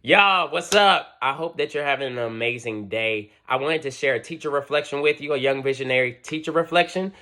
Y'all, what's up? I hope that you're having an amazing day. I wanted to share a teacher reflection with you, a young visionary teacher reflection,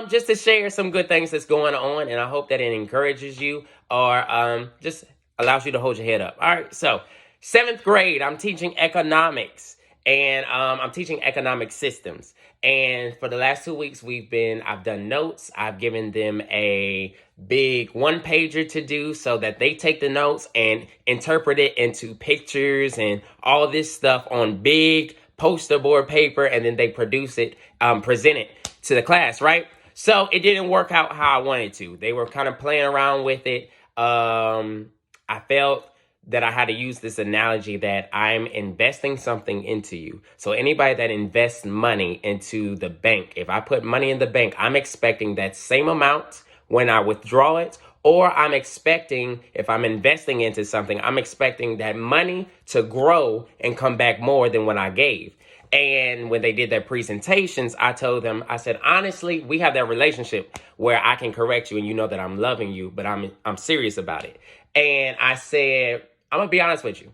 just to share some good things that's going on, and I hope that it encourages you or just allows you to hold your head up. All right, so seventh grade, I'm teaching economics, and I'm teaching economic systems. And for the last 2 weeks, I've done notes. I've given them a big one pager to do so that they take the notes and interpret it into pictures and all this stuff on big poster board paper, and then they produce it, present it to the class, right? So it didn't work out how I wanted to. They were kind of playing around with it. I felt that I had to use this analogy that I'm investing something into you. So anybody that invests money into the bank, if I put money in the bank, I'm expecting that same amount when I withdraw it, or I'm expecting, if I'm investing into something, I'm expecting that money to grow and come back more than what I gave. And when they did their presentations, I told them, I said, honestly, we have that relationship where I can correct you and you know that I'm loving you, but I'm serious about it. And I said, I'm gonna be honest with you.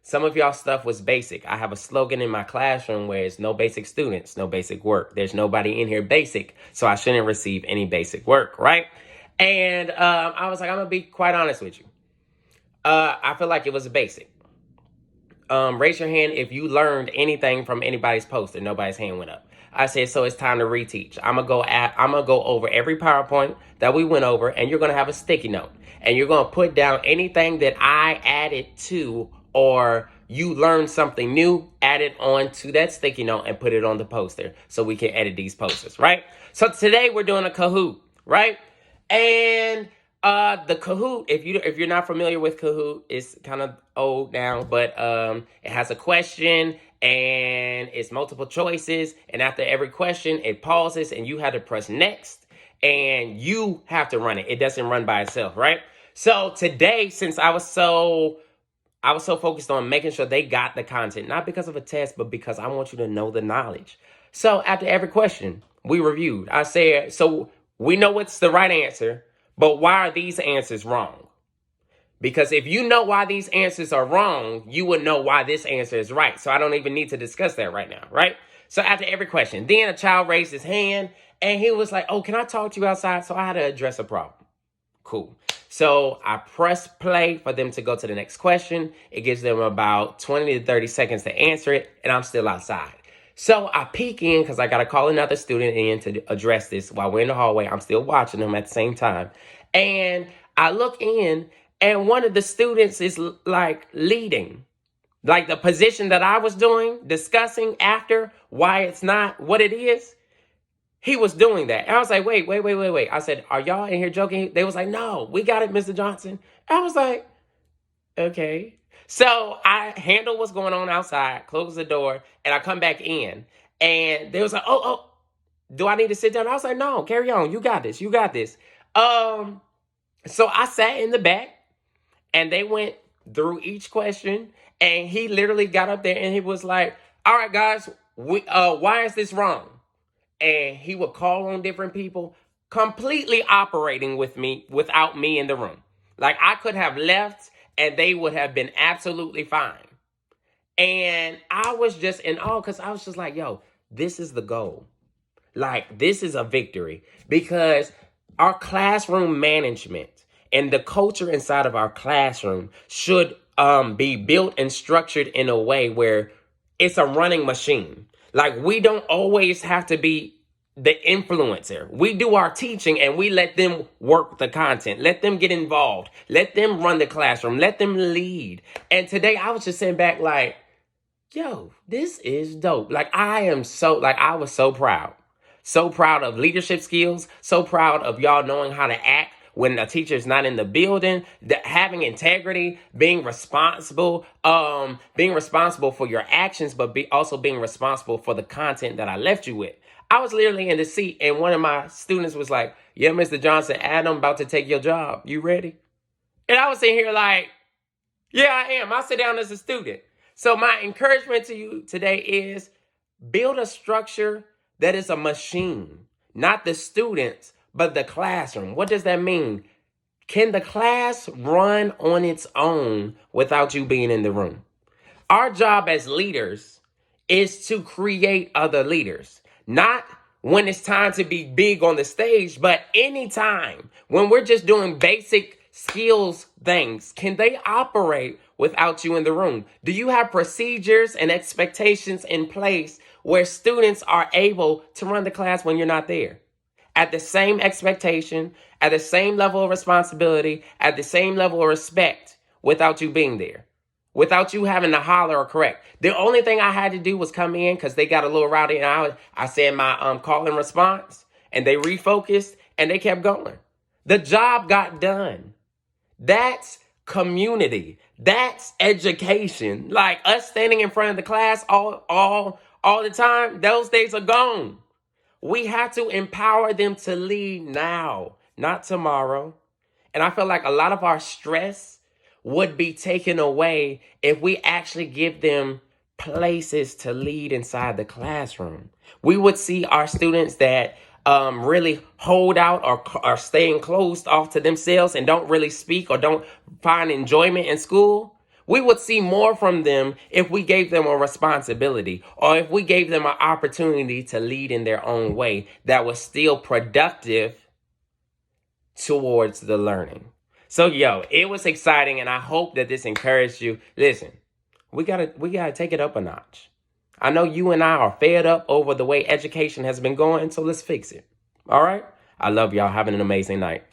Some of y'all stuff was basic. I have a slogan in my classroom where it's no basic students, no basic work. There's nobody in here basic, so I shouldn't receive any basic work, right? And I was like, I'm gonna be quite honest with you. I feel like it was basic. Raise your hand if you learned anything from anybody's post and nobody's hand went up. I said, so it's time to reteach. I'm gonna go over every PowerPoint that we went over, and you're gonna have a sticky note, and you're gonna put down anything that I added to, or you learned something new, add it on to that sticky note and put it on the poster so we can edit these posters, right? So today we're doing a Kahoot, right? And the Kahoot, if you're not familiar with Kahoot, it's kind of old now, but it has a question and it's multiple choices, and after every question it pauses and you have to press next and you have to run it. It doesn't run by itself, right? So today, since I was so focused on making sure they got the content, not because of a test, but because I want you to know the knowledge. So after every question, we reviewed. I said, so we know what's the right answer, but why are these answers wrong? Because if you know why these answers are wrong, you would know why this answer is right. So I don't even need to discuss that right now, right? So after every question, then a child raised his hand and he was like, oh, can I talk to you outside? So I had to address a problem. Cool. So I press play for them to go to the next question. It gives them about 20 to 30 seconds to answer it, and I'm still outside. So I peek in because I got to call another student in to address this while we're in the hallway. I'm still watching them at the same time. And I look in, and one of the students is like leading. Like the position that I was doing, discussing after why it's not what it is. He was doing that. And I was like, wait. I said, are y'all in here joking? They was like, no, we got it, Mr. Johnson. I was like, okay. So I handle what's going on outside, close the door, and I come back in. And they was like, oh, do I need to sit down? I was like, no, carry on. You got this. You got this. So I sat in the back and they went through each question. And he literally got up there and he was like, all right, guys, why is this wrong? And he would call on different people, completely operating with me without me in the room. Like I could have left and they would have been absolutely fine. And I was just in awe because I was just like, yo, this is the goal. Like this is a victory because our classroom management and the culture inside of our classroom should be built and structured in a way where it's a running machine. Like we don't always have to be the influencer. We do our teaching and we let them work the content. Let them get involved. Let them run the classroom. Let them lead. And today I was just sitting back like, yo, this is dope. Like I was so proud. So proud of leadership skills. So proud of y'all knowing how to act when a teacher's not in the building, having integrity, being responsible for your actions, but also being responsible for the content that I left you with. I was literally in the seat and one of my students was like, yeah, Mr. Johnson, Adam about to take your job. You ready? And I was sitting here like, yeah, I am. I sit down as a student. So my encouragement to you today is build a structure that is a machine, not the students, but the classroom. What does that mean? Can the class run on its own without you being in the room? Our job as leaders is to create other leaders, not when it's time to be big on the stage, but anytime when we're just doing basic skills things. Can they operate without you in the room? Do you have procedures and expectations in place where students are able to run the class when you're not there? At the same expectation, at the same level of responsibility, at the same level of respect without you being there, without you having to holler or correct. The only thing I had to do was come in because they got a little rowdy, and I said my call and response, and they refocused and they kept going. The job got done. That's community. That's education. Like us standing in front of the class all the time, those days are gone. We have to empower them to lead now, not tomorrow. And I feel like a lot of our stress would be taken away if we actually give them places to lead inside the classroom. We would see our students that really hold out or are staying closed off to themselves and don't really speak or don't find enjoyment in school. We would see more from them if we gave them a responsibility or if we gave them an opportunity to lead in their own way that was still productive towards the learning. So, it was exciting, and I hope that this encouraged you. Listen, we gotta take it up a notch. I know you and I are fed up over the way education has been going, so let's fix it. All right? I love y'all. Having an amazing night.